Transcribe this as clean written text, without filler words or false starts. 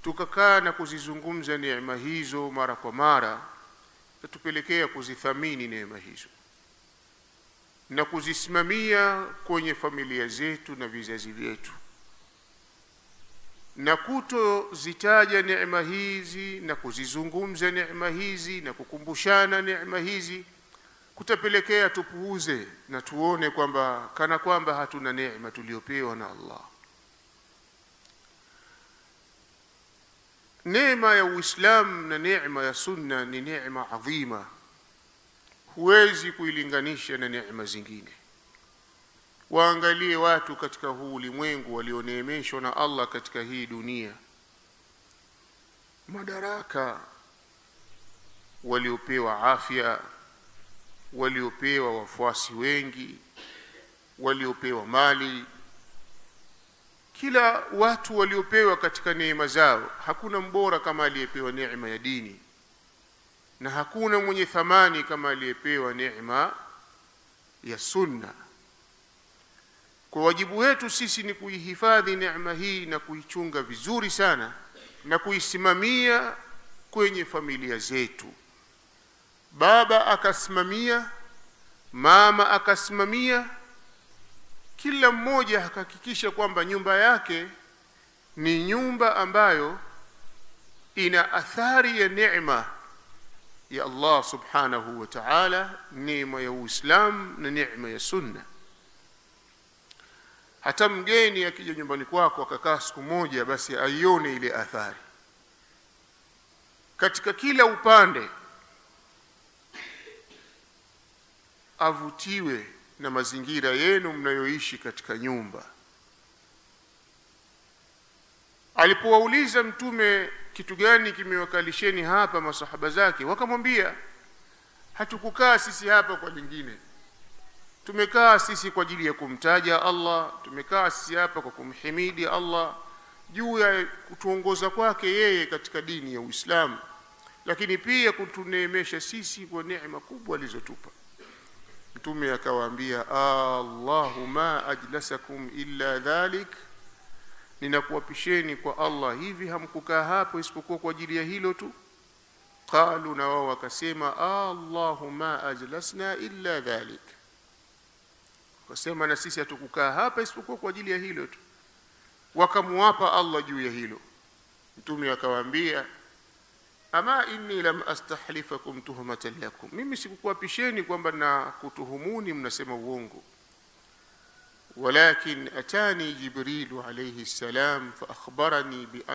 tukakaa na kuzizungumza neema hizo mara kwa mara, tutupelekea kuzithamini neema hizo na kuzisimamia kwenye familia zetu na vizazi vyetu, na kutozitaja neema hizi na kuzizungumza neema hizi na kukumbushana neema hizi kutapelekea tupuuze na tuone kwamba kana kwamba hatuna neema tuliopewa na Allah. Neema ya Uislamu na neema ya Sunna ni neema adhima, huwezi kuilinganisha na neema zingine. Waangalie watu katika huu ulimwengu walioneemeshwa na Allah katika hii dunia, madaraka, waliopewa afya, waliopewa wafuasi wengi, waliopewa mali. Kila watu waliopewa katika neema zao, hakuna mbora kama aliyepewa neema ya dini, na hakuna mwenye thamani kama aliyepewa neema ya sunna. Kwa wajibu wetu sisi ni kuihifadhi neema hii na kuichunga vizuri sana na kuisimamia kwenye familia zetu. Baba akasimamia, mama akasimamia, kila mmoja hakikisha kwamba nyumba yake ni nyumba ambayo ina athari ya neema ya Allah subhanahu wa ta'ala, neema ya Uislamu na neema ya Sunna. Hata mgeni akija nyumbani kwako akakaa siku moja, basi aione ile athari katika kila upande, avutiwe na mazingira yenu mnayoishi katika nyumba. Alipowauliza Mtume kitu gani kimewakalisheni hapa masahaba zake, wakamwambia hatukukaa sisi hapa kwa lingine, tumekaa sisi kwa ajili ya kumtaja Allah, tumekaa sisi hapa kwa kumhimidi Allah juu ya kutuongoza kwake yeye katika dini ya Uislamu, lakini pia kutuneemesha sisi kwa neema kubwa alizotupa. Mtume akawaambia, Allahumma ajlasakum illa dhalik, ninakuapisheni kwa Allah, hivi hamkukaa hapo isipokuwa kwa ajili ya hilo tu? Qalu, na wao wakasema, Allahumma ajlasna illa dhalik, wakasema na sisi hatukukaa hapa isipokuwa kwa ajili ya hilo tu. Wakamuapa Allah juu ya hilo. Mtume akawaambia, ama inni lam astahlifakum tuhmatan lakum, mimi sikukuapisheni kwamba na kutuhumuni mnasema uongo, walakin atani Jibrilu alayhi salam fa akhbarani bi